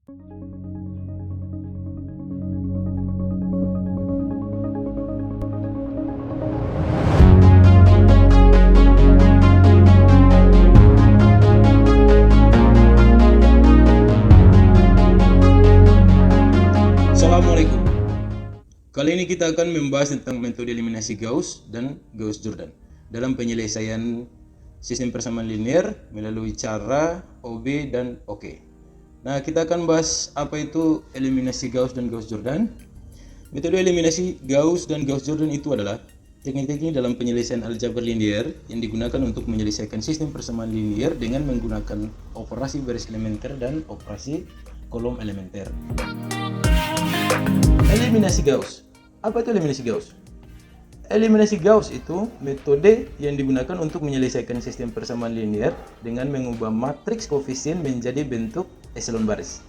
Assalamualaikum. Kali ini kita akan membahas tentang metode eliminasi Gauss dan Gauss-Jordan dalam penyelesaian sistem persamaan linear melalui cara OB dan OK. Nah, kita akan bahas apa itu eliminasi Gauss dan Gauss-Jordan. Metode eliminasi Gauss dan Gauss-Jordan itu adalah teknik-teknik dalam penyelesaian aljabar linear yang digunakan untuk menyelesaikan sistem persamaan linear dengan menggunakan operasi baris elementer dan operasi kolom elementer. Eliminasi Gauss. Apa itu eliminasi Gauss? Eliminasi Gauss itu metode yang digunakan untuk menyelesaikan sistem persamaan linear dengan mengubah matriks koefisien menjadi bentuk eselon baris.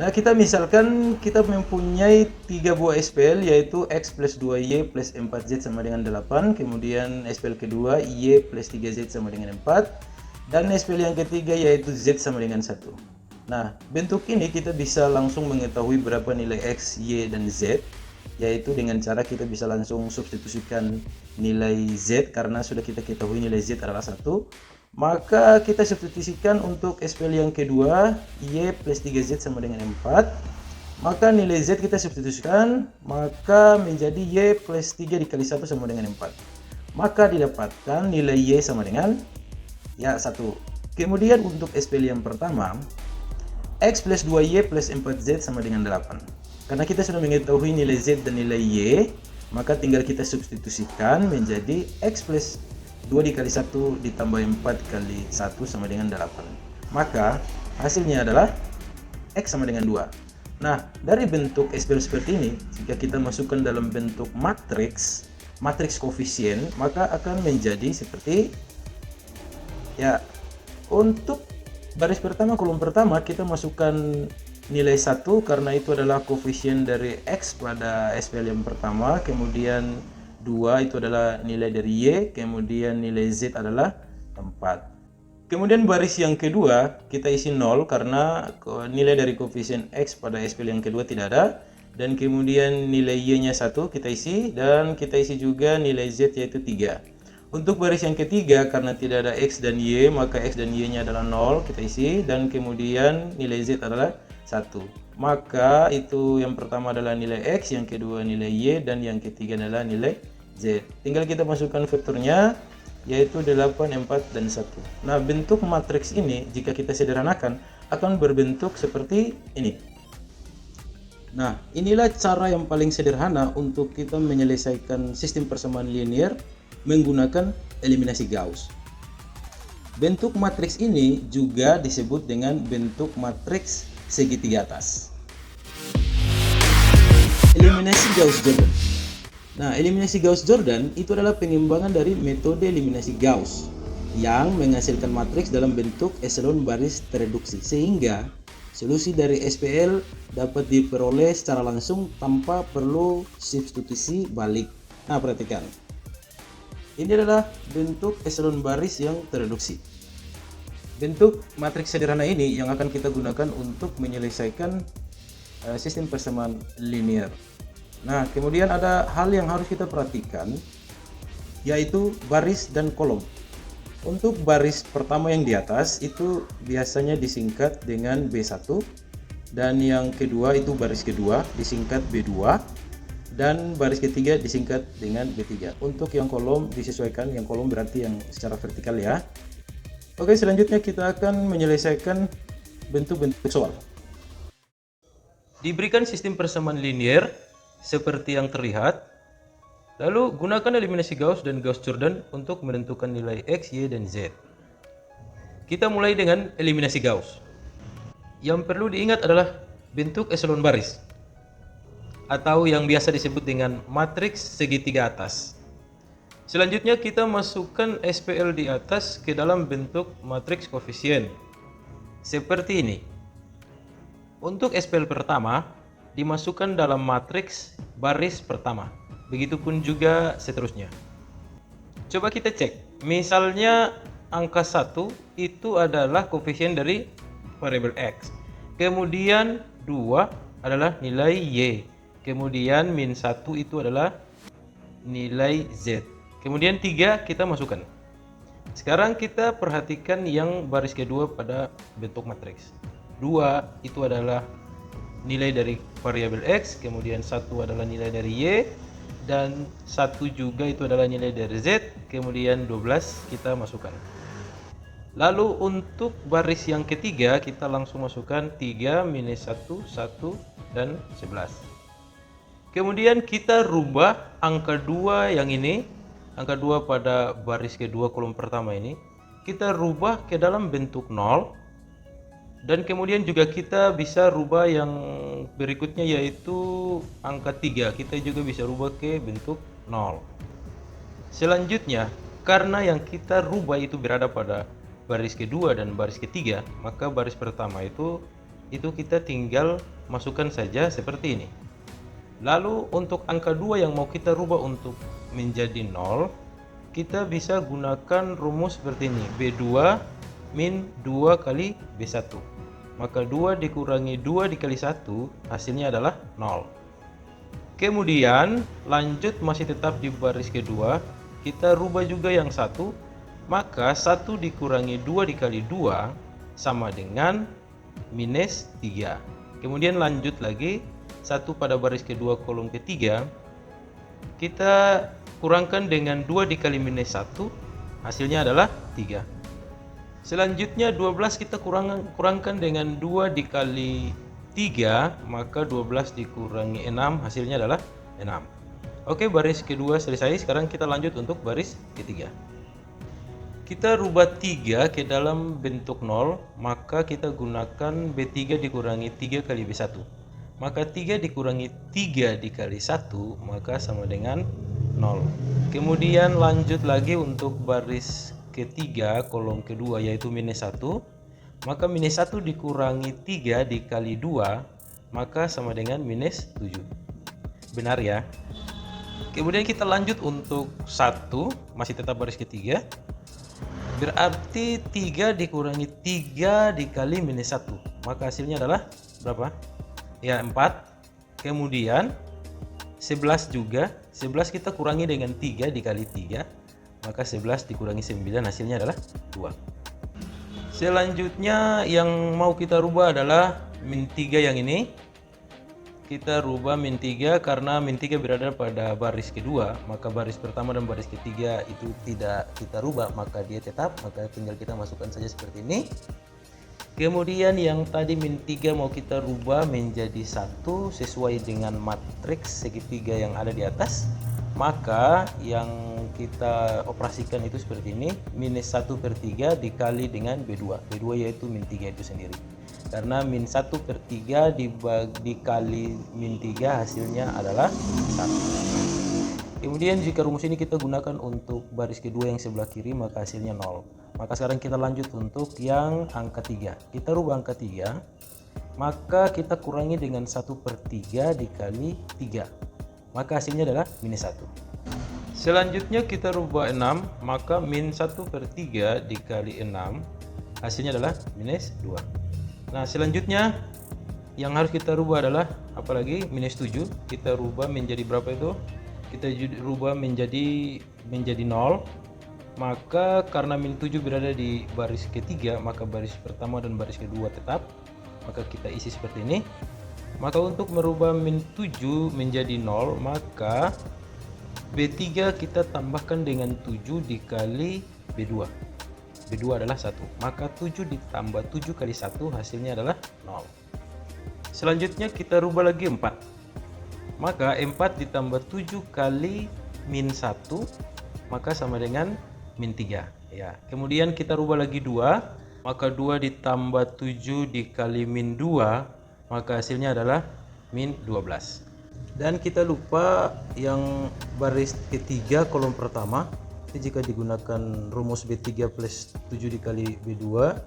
Nah, misalkan kita mempunyai 3 buah SPL, yaitu X plus 2Y plus 4Z sama dengan 8, kemudian SPL kedua Y plus 3Z sama dengan 4, dan SPL yang ketiga yaitu Z sama dengan 1. Nah, bentuk ini kita bisa langsung mengetahui berapa nilai X, Y, dan Z, yaitu dengan cara kita bisa langsung substitusikan nilai Z karena sudah kita ketahui nilai Z adalah 1. Maka kita substitusikan untuk SPL yang kedua Y plus 3Z sama dengan 4. Maka nilai Z kita substitusikan, maka menjadi Y plus 3 dikali 1 sama dengan 4. Maka didapatkan nilai Y sama dengan 1. Kemudian untuk SPL yang pertama, X plus 2Y plus 4Z sama dengan 8. Karena kita sudah mengetahui nilai Z dan nilai Y, maka tinggal kita substitusikan menjadi X plus 2 dikali 1 ditambah 4 kali 1 sama dengan 8. Maka hasilnya adalah X sama dengan 2. Nah, dari bentuk SPL seperti ini, jika kita masukkan dalam bentuk matriks koefisien, maka akan menjadi seperti untuk baris pertama, kolom pertama, kita masukkan nilai 1 karena itu adalah koefisien dari X pada SPL yang pertama, kemudian 2 itu adalah nilai dari Y, kemudian nilai Z adalah 4. Kemudian baris yang kedua kita isi 0 karena nilai dari koefisien X pada SPL yang kedua tidak ada, dan kemudian nilai Y nya 1 kita isi, dan kita isi juga nilai Z yaitu 3. Untuk baris yang ketiga, karena tidak ada X dan Y, maka X dan Y nya adalah 0 kita isi, dan kemudian nilai Z adalah 1. Maka itu yang pertama adalah nilai X, yang kedua nilai Y, dan yang ketiga adalah nilai Z. Tinggal kita masukkan vektornya, yaitu 8, 4, dan 1. Nah, bentuk matriks ini jika kita sederhanakan akan berbentuk seperti ini. Nah, inilah cara yang paling sederhana untuk kita menyelesaikan sistem persamaan linear menggunakan eliminasi Gauss. Bentuk matriks ini juga disebut dengan bentuk matriks segitiga atas. Eliminasi Gauss-Jordan. Nah, eliminasi Gauss-Jordan itu adalah pengembangan dari metode eliminasi Gauss yang menghasilkan matriks dalam bentuk eselon baris tereduksi, sehingga solusi dari SPL dapat diperoleh secara langsung tanpa perlu substitusi balik. Nah, perhatikan. Ini adalah bentuk eselon baris yang tereduksi. Bentuk matriks sederhana ini yang akan kita gunakan untuk menyelesaikan sistem persamaan linear. Nah, kemudian ada hal yang harus kita perhatikan, yaitu baris dan kolom. Untuk baris pertama yang di atas itu biasanya disingkat dengan B1, dan yang kedua itu baris kedua disingkat B2, dan baris ketiga disingkat dengan B3. Untuk yang kolom disesuaikan, yang kolom berarti yang secara vertikal ya. Oke, selanjutnya kita akan menyelesaikan bentuk-bentuk soal. Diberikan sistem persamaan linear seperti yang terlihat, lalu gunakan eliminasi Gauss dan Gauss-Jordan untuk menentukan nilai X, Y, dan Z. Kita mulai dengan eliminasi Gauss. Yang perlu diingat adalah bentuk eselon baris, atau yang biasa disebut dengan matriks segitiga atas. Selanjutnya kita masukkan SPL di atas ke dalam bentuk matriks koefisien seperti ini. Untuk SPL pertama dimasukkan dalam matriks baris pertama, begitupun juga seterusnya. Coba kita cek, misalnya angka 1 itu adalah koefisien dari variabel X, Kemudian 2 adalah nilai Y. Kemudian min 1 itu adalah nilai Z. Kemudian 3 kita masukkan. Sekarang kita perhatikan yang baris kedua pada bentuk matriks. 2 itu adalah nilai dari variabel X, kemudian 1 adalah nilai dari Y, dan 1 juga itu adalah nilai dari Z, kemudian 12 kita masukkan. Lalu untuk baris yang ketiga kita langsung masukkan 3, minus 1, 1, dan 11. Kemudian kita rubah angka 2 yang ini, angka 2 pada baris kedua kolom pertama ini, kita rubah ke dalam bentuk 0. Dan kemudian juga kita bisa rubah yang berikutnya yaitu angka 3, kita juga bisa rubah ke bentuk 0. Selanjutnya, karena yang kita rubah itu berada pada baris kedua dan baris ketiga, maka baris pertama itu kita tinggal masukkan saja seperti ini. Lalu untuk angka 2 yang mau kita rubah untuk menjadi 0, kita bisa gunakan rumus seperti ini, B2 min 2 kali B1. Maka 2 dikurangi 2 dikali 1 hasilnya adalah 0. Kemudian lanjut masih tetap di baris kedua, kita rubah juga yang 1. Maka 1 dikurangi 2 dikali 2 sama dengan minus 3. Kemudian lanjut lagi, 1 pada baris kedua kolom ketiga, kita kurangkan dengan 2 dikali minus 1, hasilnya adalah 3. Selanjutnya 12 kita kurangkan dengan 2 dikali 3, maka 12 dikurangi 6, hasilnya adalah 6. Oke, baris kedua selesai. Sekarang kita lanjut untuk baris ketiga. Kita rubah 3 ke dalam bentuk 0, maka kita gunakan B3 dikurangi 3 kali B1. Maka 3 dikurangi 3 dikali 1, maka sama dengan 0. Kemudian lanjut lagi untuk baris ketiga kolom kedua yaitu minus 1. Maka minus 1 dikurangi 3 dikali 2, maka sama dengan minus 7. Benar ya? Kemudian kita lanjut untuk 1, masih tetap baris ketiga. Berarti 3 dikurangi 3 dikali minus 1, maka hasilnya adalah berapa? Ya, 4. Kemudian 11 juga, 11 kita kurangi dengan 3 dikali 3, maka 11 dikurangi 9 hasilnya adalah 2. Selanjutnya yang mau kita rubah adalah min 3 yang ini. Kita rubah min 3 karena min 3 berada pada baris kedua, maka baris pertama dan baris ketiga itu tidak kita rubah, maka dia tetap, maka tinggal kita masukkan saja seperti ini. Kemudian yang tadi min 3 mau kita rubah menjadi 1 sesuai dengan matriks segitiga yang ada di atas, maka yang kita operasikan itu seperti ini, minus 1/3 dikali dengan B2. B2 yaitu min 3 itu sendiri. Karena min 1/3 dikali min 3 hasilnya adalah 1. Kemudian jika rumus ini kita gunakan untuk baris kedua yang sebelah kiri, maka hasilnya 0. Maka sekarang kita lanjut untuk yang angka 3. Kita rubah angka 3, maka kita kurangi dengan 1/3 dikali 3. Maka hasilnya adalah minus 1. Selanjutnya kita rubah 6, maka min 1/3 dikali 6 hasilnya adalah minus 2. Nah, selanjutnya yang harus kita rubah adalah apalagi minus 7. Kita rubah menjadi berapa itu? Kita rubah menjadi 0. Maka karena min 7 berada di baris ketiga, maka baris pertama dan baris kedua tetap. Maka kita isi seperti ini. Maka untuk merubah min 7 menjadi 0, maka B3 kita tambahkan dengan 7 dikali B2. B2 adalah 1, maka 7 ditambah 7 kali 1 hasilnya adalah 0. Selanjutnya kita rubah lagi 4, maka 4 ditambah 7 kali min 1 maka sama dengan min 3 ya. Kemudian kita rubah lagi 2, maka 2 ditambah 7 dikali min 2 maka hasilnya adalah min 12. Dan kita lupa yang baris ketiga kolom pertama, jika digunakan rumus B3 plus 7 dikali B2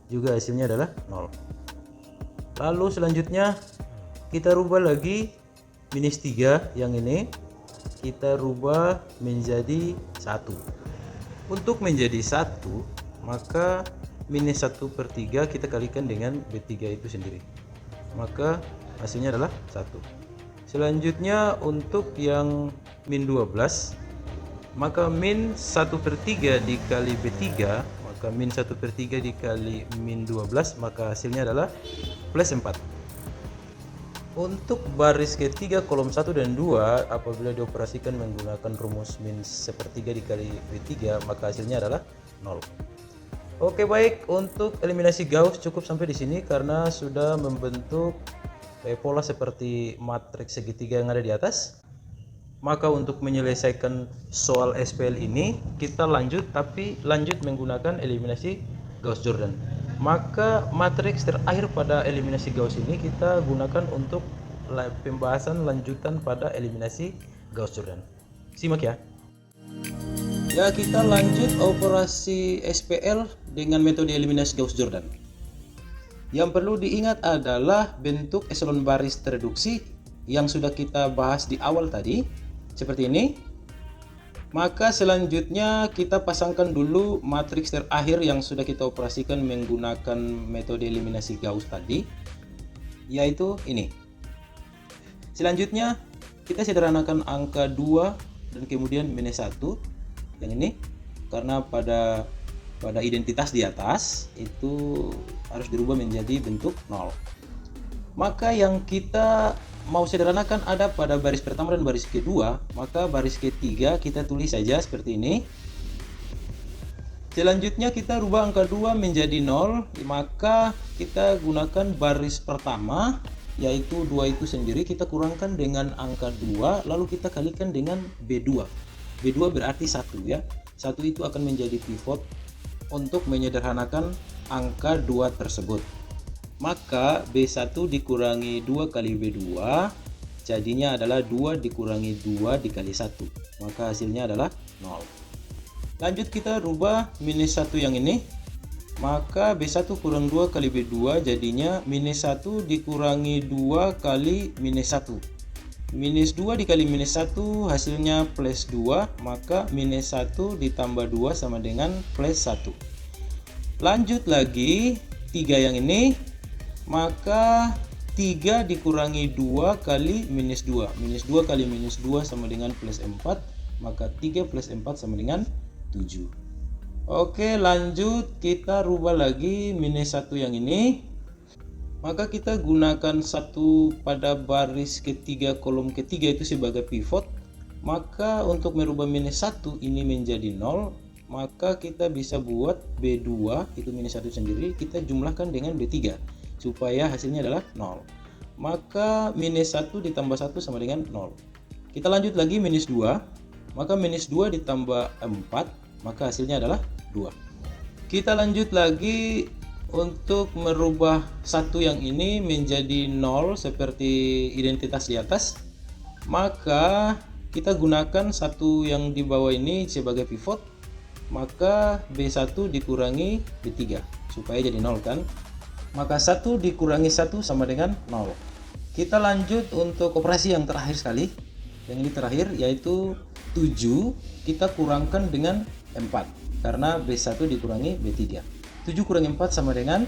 juga hasilnya adalah 0. Lalu selanjutnya kita rubah lagi minus 3 yang ini, kita rubah menjadi 1. Untuk menjadi 1, maka minus 1/3 kita kalikan dengan B3 itu sendiri. maka hasilnya adalah 1. Selanjutnya untuk yang min 12, maka min 1/3 dikali B3, maka min 1/3 dikali min 12, maka hasilnya adalah plus 4. Untuk baris ketiga kolom 1 dan 2, apabila dioperasikan menggunakan rumus min 1/3 dikali B3, maka hasilnya adalah 0. Oke, baik, untuk eliminasi Gauss cukup sampai di sini karena sudah membentuk pola seperti matriks segitiga yang ada di atas. Maka untuk menyelesaikan soal SPL ini kita lanjut, tapi lanjut menggunakan eliminasi Gauss-Jordan. Maka matriks terakhir pada eliminasi Gauss ini kita gunakan untuk pembahasan lanjutan pada eliminasi Gauss-Jordan. Simak ya. Ya, kita lanjut operasi SPL dengan metode eliminasi Gauss-Jordan. Yang perlu diingat adalah bentuk eselon baris tereduksi yang sudah kita bahas di awal tadi, seperti ini. Maka selanjutnya kita pasangkan dulu matriks terakhir yang sudah kita operasikan menggunakan metode eliminasi Gauss tadi, yaitu ini. Selanjutnya kita sederhanakan angka 2 dan kemudian minus 1 yang ini, karena pada identitas di atas itu harus dirubah menjadi bentuk 0. Maka yang kita mau sederhanakan ada pada baris pertama dan baris kedua, maka baris ketiga kita tulis saja seperti ini. Selanjutnya kita rubah angka 2 menjadi 0, maka kita gunakan baris pertama, yaitu 2 itu sendiri kita kurangkan dengan angka 2, lalu kita kalikan dengan B2. B2 berarti 1 ya. 1 itu akan menjadi pivot untuk menyederhanakan angka 2 tersebut. Maka B1 dikurangi 2 kali B2 jadinya adalah 2 dikurangi 2 dikali 1, maka hasilnya adalah 0. Lanjut kita rubah minus 1 yang ini, maka B1 kurang 2 kali B2 jadinya minus 1 dikurangi 2 kali minus 1. Minus 2 dikali minus 1 hasilnya plus 2, maka minus 1 ditambah 2 sama dengan plus 1. Lanjut lagi 3 yang ini, maka 3 dikurangi 2 kali minus 2. Minus 2 kali minus 2 sama dengan plus 4, maka 3 plus 4 sama dengan 7. Oke, lanjut kita rubah lagi minus 1 yang ini. Maka kita gunakan 1 pada baris ketiga kolom ketiga itu sebagai pivot. Maka untuk merubah minus 1 ini menjadi 0, maka kita bisa buat B2 itu minus 1 sendiri, kita jumlahkan dengan B3 supaya hasilnya adalah 0. Maka minus 1 ditambah 1 sama dengan 0. Kita lanjut lagi minus 2, maka minus 2 ditambah 4, maka hasilnya adalah 2. Kita lanjut lagi untuk merubah 1 yang ini menjadi 0 seperti identitas di atas. Maka kita gunakan 1 yang di bawah ini sebagai pivot, maka B1 dikurangi B3 supaya jadi 0 kan. Maka 1 dikurangi 1 sama dengan 0. Kita lanjut untuk operasi yang terakhir sekali. Yang ini terakhir, yaitu 7 kita kurangkan dengan 4 karena B1 dikurangi B3. 7 kurangi 4 sama dengan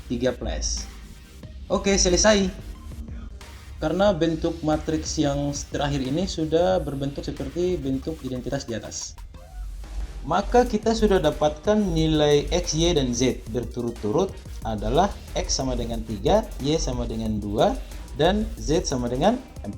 3 plus. Oke, selesai. Karena bentuk matriks yang terakhir ini sudah berbentuk seperti bentuk identitas di atas. Maka kita sudah dapatkan nilai X, Y, dan Z berturut-turut adalah X sama dengan 3, Y sama dengan 2, dan Z sama dengan 4.